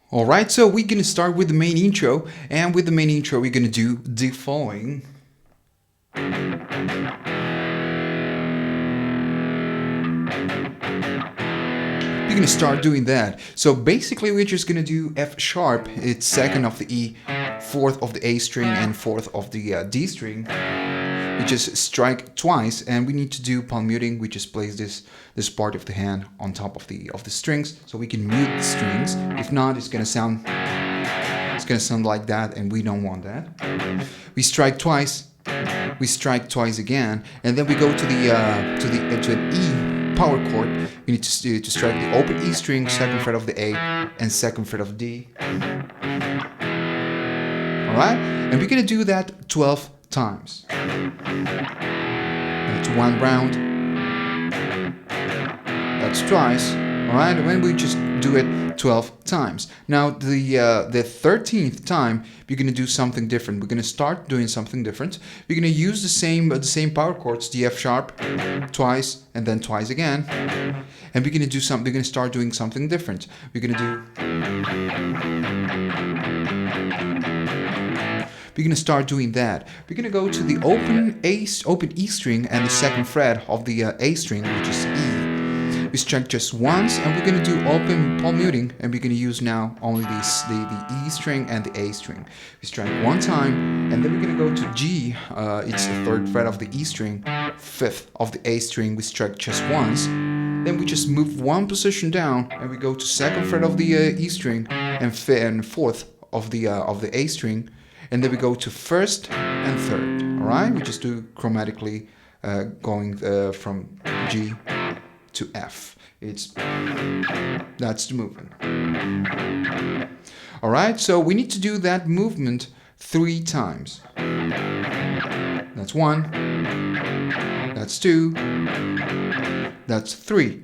Alright, so we're gonna start with the main intro, and with the main intro we're gonna do the following. We're gonna start doing that. So basically we're just gonna do F sharp, it's second of the E, fourth of the A string, and fourth of the D string. We just strike twice, and we need to do palm muting. We just place this part of the hand on top of the strings, so we can mute the strings. If not, it's gonna sound like that, and we don't want that. We strike twice, we strike twice again, and then we go to an E power chord. We need to strike the open E string, second fret of the A, and second fret of D. All right, and we're gonna do that 12 times. That's one round. That's twice. All right, and we just do it 12 times. Now the 13th time we're gonna do something different. We're gonna start doing something different. We're gonna use the same power chords, the F sharp, twice and then twice again. And we're gonna do something. We're gonna start doing something different. We're gonna do. We're gonna start doing that. We're gonna go to the open E string and the second fret of the A string, which is E. We strike just once, and we're gonna do open palm muting, and we're gonna use now only the E string and the A string. We strike one time, and then we're gonna go to G. It's the third fret of the E string, fifth of the A string. We strike just once. Then we just move one position down, and we go to second fret of the E string and fourth of the A string. And then we go to first and third. All right, we just do chromatically going from G to F. That's the movement. All right, so we need to do that movement 3 times. That's 1. That's 2. That's 3.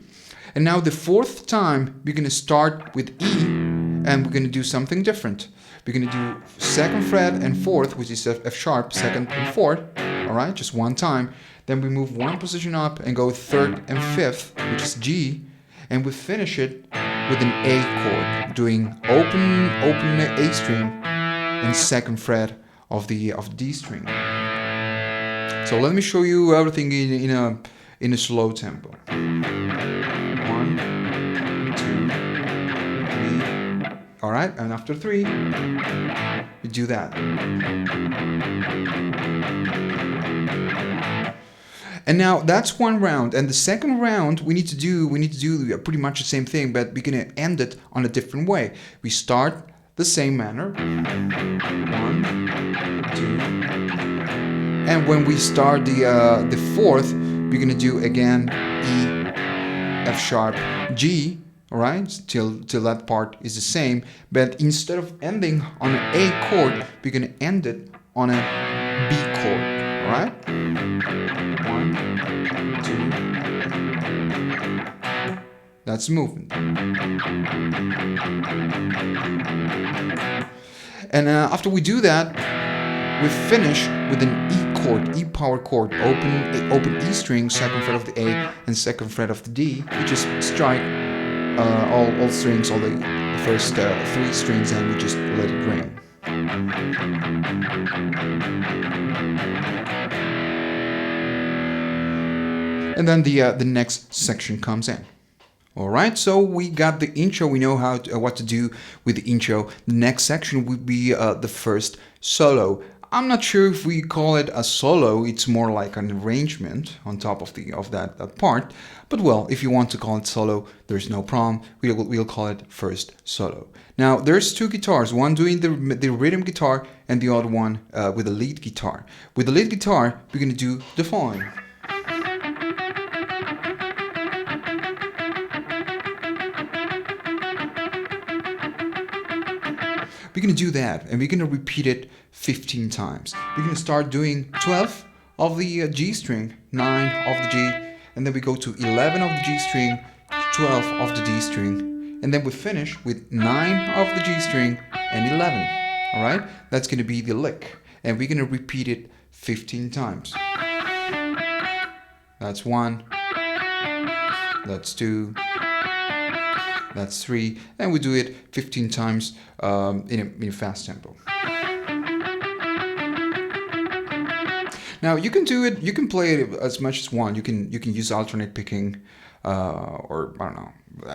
And now the 4th time we're gonna start with E, and we're gonna do something different. We're gonna do second fret and fourth, which is F sharp, second and fourth. All right, just one time. Then we move one position up and go third and fifth, which is G, and we finish it with an A chord, doing open A string and second fret of the D string. So let me show you everything in a slow tempo. 1, 2, 3. All right, and after 3, we do that. And now that's one round, and the second round we need to do pretty much the same thing, but we're gonna end it on a different way. We start the same manner. 1, 2, and when we start the fourth, we're gonna do again E, F sharp, G. All right, till that part is the same, but instead of ending on an A chord, we're gonna end it on a B chord. All right, 1, 2. That's the movement. And after we do that, we finish with an E chord, E power chord, open E string, second fret of the A, and second fret of the D. We just strike all strings, all the first 3 strings, and we just let it ring. And then the next section comes in. All right, so we got the intro. We know what to do with the intro. The next section would be the first solo. I'm not sure if we call it a solo. It's more like an arrangement on top of that part. But well, if you want to call it solo, there's no problem. We'll call it first solo. Now there's 2 guitars, one doing the rhythm guitar and the other one with the lead guitar. With the lead guitar, we're gonna do the following. We're gonna do that, and we're gonna repeat it 15 times. We're gonna start doing 12 of the G string, 9 of the G, and then we go to 11 of the G string, 12 of the D string, and then we finish with 9 of the G string and 11. All right, that's gonna be the lick, and we're gonna repeat it 15 times. That's 1. That's 2. that's 3, and we do it 15 times in a fast tempo. Now you can do it, you can play it as much as one. You can use alternate picking or I don't know,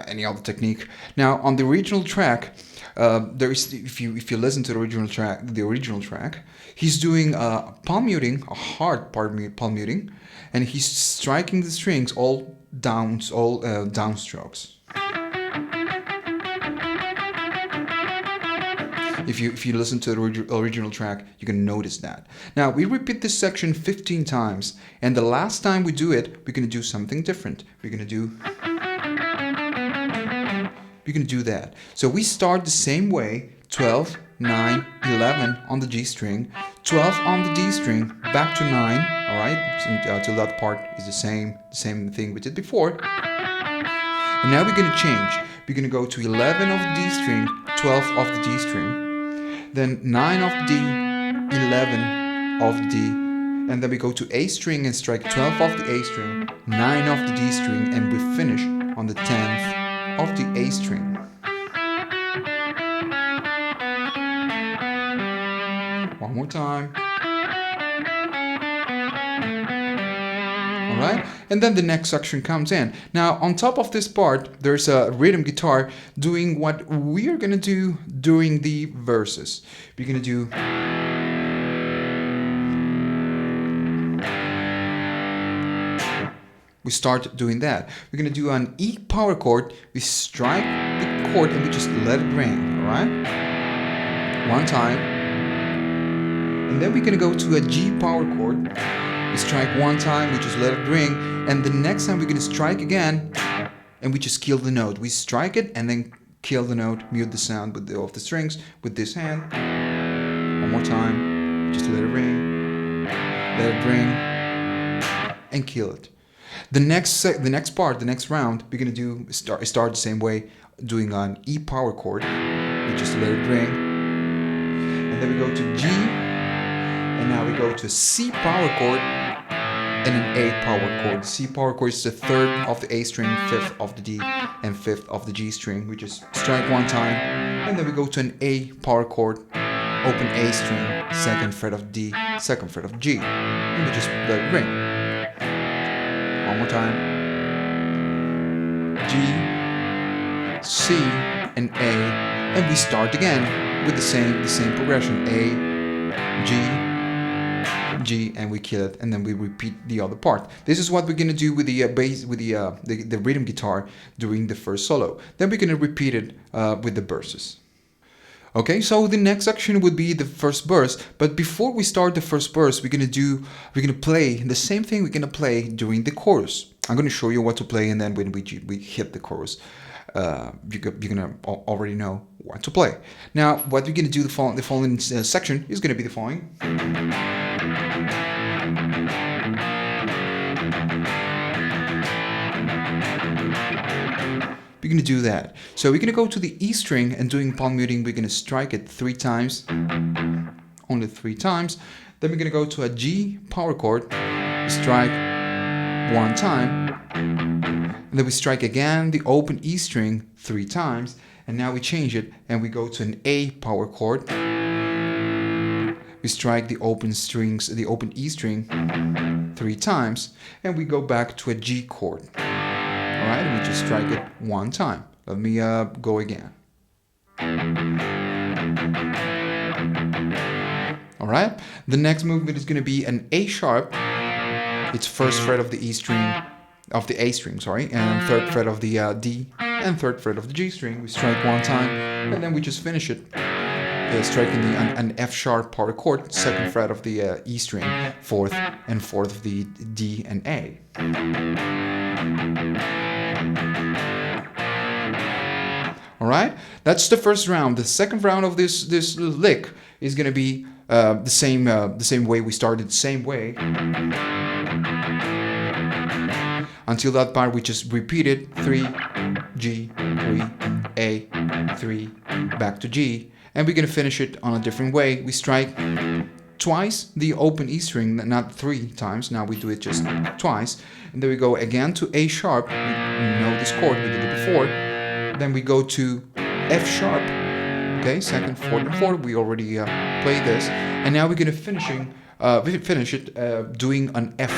any other technique. Now on the original track, there is, if you listen to the original track, he's doing palm muting, a hard palm muting, and he's striking the strings all downstrokes. If you listen to the original track, you can notice that. Now we repeat this section 15 times, and the last time we do it, we're gonna do something different. We're gonna do that. So we start the same way: 12, 9, 11 on the G string, 12 on the D string, back to 9. All right, until that part is the same thing we did before. And now we're gonna change. We're gonna go to 11 of the D string, 12 of the D string, then 9 of the D, 11 of the D, and then we go to A string and strike 12 of the A string, 9 of the D string, and we finish on the 10th of the A string. One more time. Alright, and then the next section comes in. Now on top of this part, there's a rhythm guitar doing what we are gonna do during the verses. We're gonna do we start doing that. We're gonna do an E power chord. We strike the chord and we just let it ring, alright? One time. And then we're gonna go to a G power chord. We strike one time, we just let it ring, and the next time we're gonna strike again, and we just kill the note. We strike it and then kill the note, mute the sound of the strings with this hand. One more time, just let it ring, and kill it. The next part, the next round, we're gonna do start the same way, doing an E power chord. We just let it ring, and then we go to G. And now we go to C power chord and an A power chord. C power chord is the 3rd of the A string, 5th of the D, and 5th of the G string. We just strike one time, and then we go to an A power chord, open A string, 2nd fret of D, 2nd fret of G, and we just let it ring. One more time. G, C, and A, and we start again with the same progression: A, G, and we kill it, and then we repeat the other part. This is what we're gonna do with the bass, with the rhythm guitar during the first solo. Then we're gonna repeat it with the verses. Okay, so the next section would be the first verse, but before we start the first verse, we're gonna play the same thing we're gonna play during the chorus. I'm gonna show you what to play, and then when we hit the chorus, you're gonna already know what to play. Now, what we're gonna do the following section is gonna be the following. We're gonna do that. So we're gonna go to the E string, and doing palm muting, we're gonna strike it 3 times, only 3 times. Then we're gonna go to a G power chord, strike 1 time, and then we strike again the open E string 3 times, and now we change it and we go to an A power chord. We strike the open E string 3 times, and we go back to a G chord. Alright, and we just strike it 1 time. Let me go again. Alright, the next movement is going to be an A sharp. It's 1st fret of the E string, of the A string, sorry, and 3rd fret of the D, and 3rd fret of the G string. We strike 1 time, and then we just finish it. Striking an F sharp power chord, 2nd fret of the E string, 4th and 4th of the D and A. Alright, that's the first round. The second round of this lick is going to be the same way we started, the same way. Until that part, we just repeat it: 3, G, 3, A, 3, back to G. And we're going to finish it on a different way. We strike twice the open E string, not 3 times. Now we do it just twice. And then we go again to A sharp. We know this chord, we did it before. then we go to F sharp, okay, second, fourth, and fourth. We already played this, and now we're gonna finish it doing an F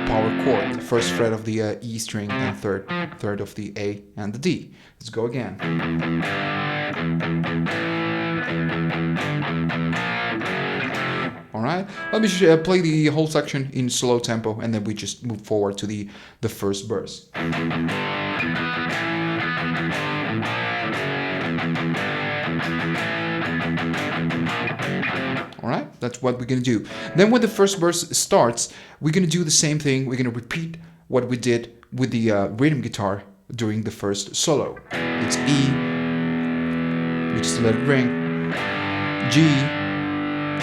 power chord, first fret of the E string and third of the A and the D. Let's go again. All right, let me play the whole section in slow tempo, and then we just move forward to the first verse. All right, that's what we're gonna do. Then when the first verse starts, we're gonna do the same thing. We're gonna repeat what we did with the rhythm guitar during the first solo. It's E, we just let it ring, G,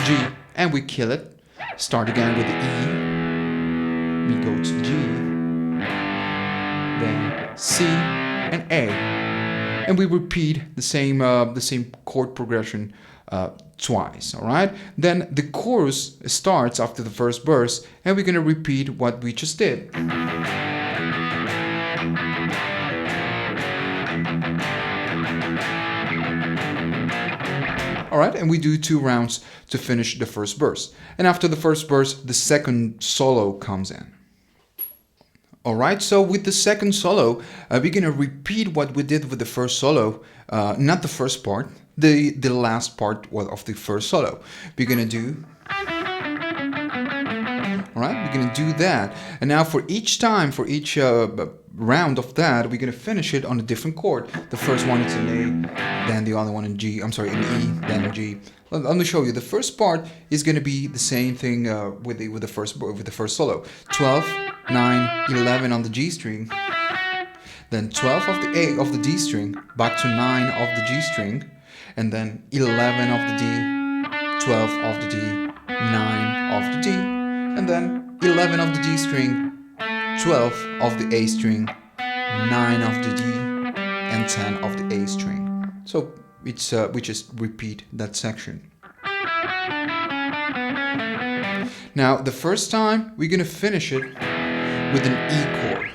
G, and we kill it. Start again with the E, we go to G, then C and A, and we repeat the same chord progression twice. All right, then the chorus starts after the first verse, and we're gonna repeat what we just did. All right, and we do 2 rounds to finish the first verse. And after the first verse, the second solo comes in. All right, so with the second solo, we're gonna repeat what we did with the first solo, not the first part, the last part of the first solo. We're gonna do, all right, we're gonna do that. And now for each time, for each round of that, we're gonna finish it on a different chord. The first one is an A, then the other one in G, I'm sorry, in E, then in G. Let me show you. The first part is gonna be the same thing with the first solo. 12, 9, 11 on the G string, then 12 of the A of the D string, back to 9 of the G string, and then 11 of the D, 12 of the D, 9 of the D, and then 11 of the D string, 12 of the A string, 9 of the D, and 10 of the A string. So it's we just repeat that section. Now the first time we're gonna finish it with an E chord.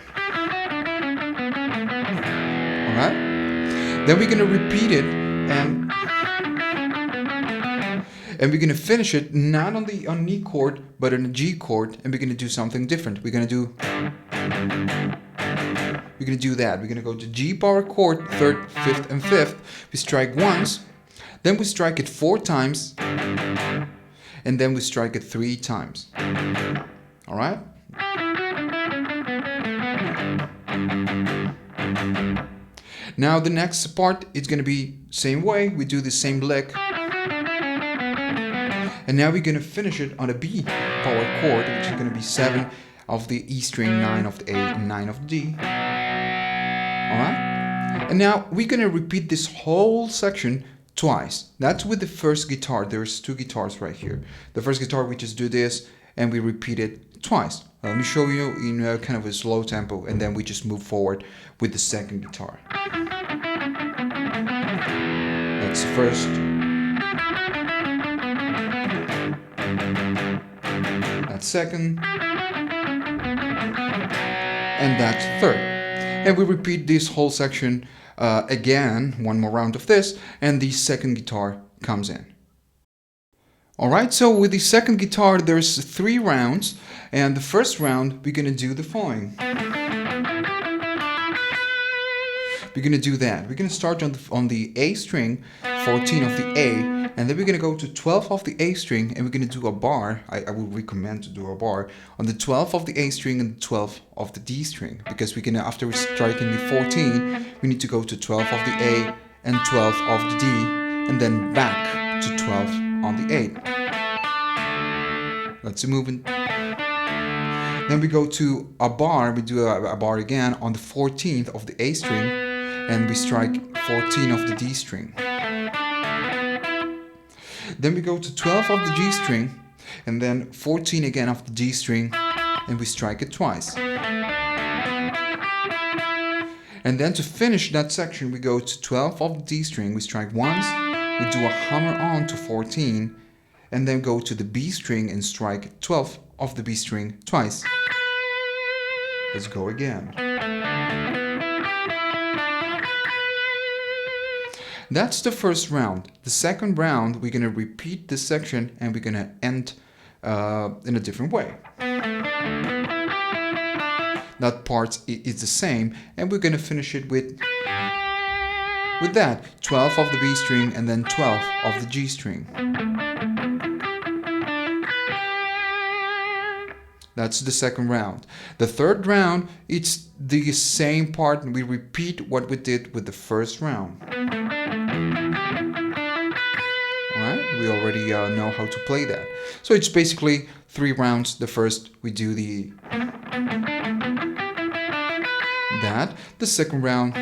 All right. Then we're gonna repeat it and we're gonna finish it not on an E chord but on a G chord, and we're gonna do something different. We're gonna do that. We're gonna go to G power chord, 3rd, 5th, and 5th. We strike once, then we strike it 4 times, and then we strike it 3 times. All right. Now the next part is gonna be same way. We do the same lick. And now we're gonna finish it on a B power chord, which is gonna be 7 of the E string, 9 of the A, and 9 of the D. Alright? And now we're gonna repeat this whole section twice. That's with the first guitar. There's 2 guitars right here. The first guitar, we just do this and we repeat it twice. Let me show you in kind of a slow tempo, and then we just move forward with the second guitar. That's the first. That's second. And that's third. And we repeat this whole section again, one more round of this, and the second guitar comes in. Alright, so with the second guitar there's 3 rounds, and the first round we're gonna do the following. We're gonna do that. We're gonna start on the A string, 14 of the A, and then we're gonna go to 12 of the A string, and we're gonna do a bar. I would recommend to do a bar on the 12 of the A string and 12 of the D string, because we're gonna, after striking the 14, we need to go to 12 of the A and 12 of the D, and then back to 12 on the A. Let's move in. Then we go to a bar. We do a bar again on the 14th of the A string, and we strike 14 of the D string. Then we go to 12 of the G string, and then 14 again of the D string, and we strike it twice. And then to finish that section, we go to 12 of the D string, we strike once, we do a hammer on to 14, and then go to the B string and strike 12 of the B string twice. Let's go again. That's the first round. The second round, we're going to repeat this section and we're going to end in a different way. That part is the same, and we're going to finish it with that 12 of the B string and then 12 of the G string. That's the second round. The third round, it's the same part, and we repeat what we did with the first round. Alright, we already know how to play that. So it's basically 3 rounds. The first, we do that. The second round,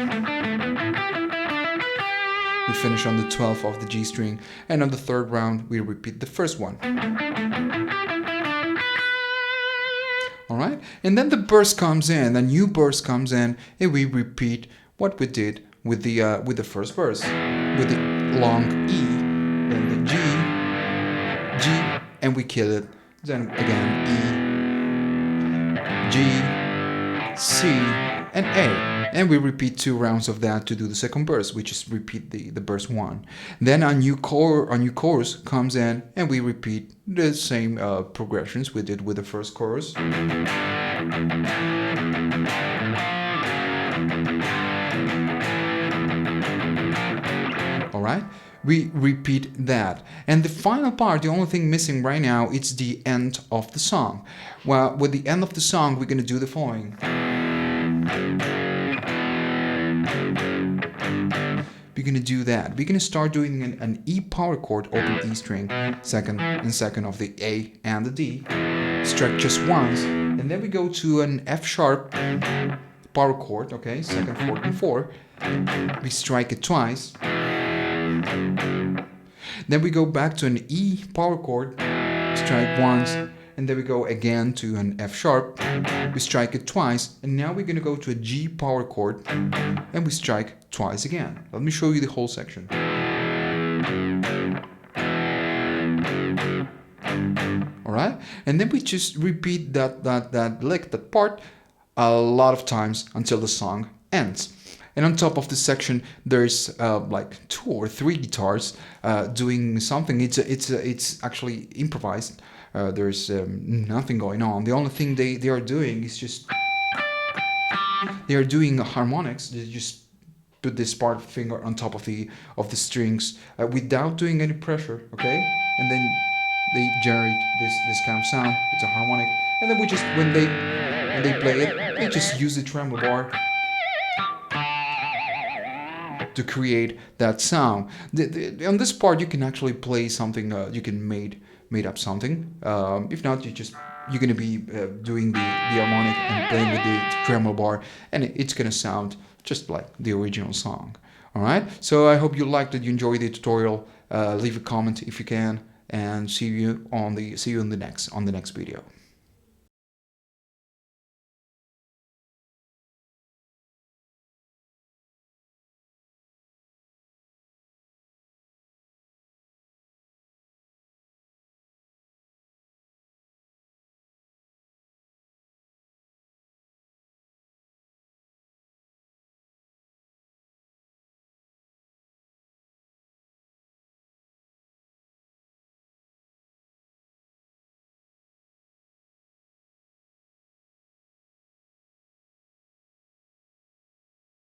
we finish on the 12th of the G string, and on the third round, we repeat the first one. Alright, and then the burst comes in, a new burst comes in, and we repeat what we did with the first verse, with the long E, then the G, and we kill it. Then again E, G, C, and A. And we repeat 2 rounds of that to do the second verse. We just repeat the verse 1. Then a new chorus comes in, and we repeat the same progressions we did with the first chorus. Alright? We repeat that. And the final part, the only thing missing right now, it's the end of the song. Well, with the end of the song, we're going to do the following. We're going to do that. We're going to start doing an E power chord, open E string, second and second of the A and the D, strike just once, and then we go to an F sharp power chord, okay, second, fourth, and 4. We strike it twice. Then we go back to an E power chord, strike once, and then we go again to an F sharp, we strike it twice, and now we're going to go to a G power chord, and we strike twice again. Let me show you the whole section. Alright, and then we just repeat that lick, that part, a lot of times until the song ends. And on top of the section, there's like 2 or 3 guitars doing something. It's actually improvised. There's nothing going on. The only thing they are doing is just they are doing harmonics. They just put this part finger on top of the strings without doing any pressure. Okay, and then they generate this kind of sound. It's a harmonic, and then we just when they play it, they just use the tremolo bar to create that sound. On this part, you can actually play something. You can made up something. If not, you're gonna be doing the harmonic and playing with the tremolo bar, and it's gonna sound just like the original song. All right. So I hope you liked it. You enjoyed the tutorial. Leave a comment if you can, and see you on the next video.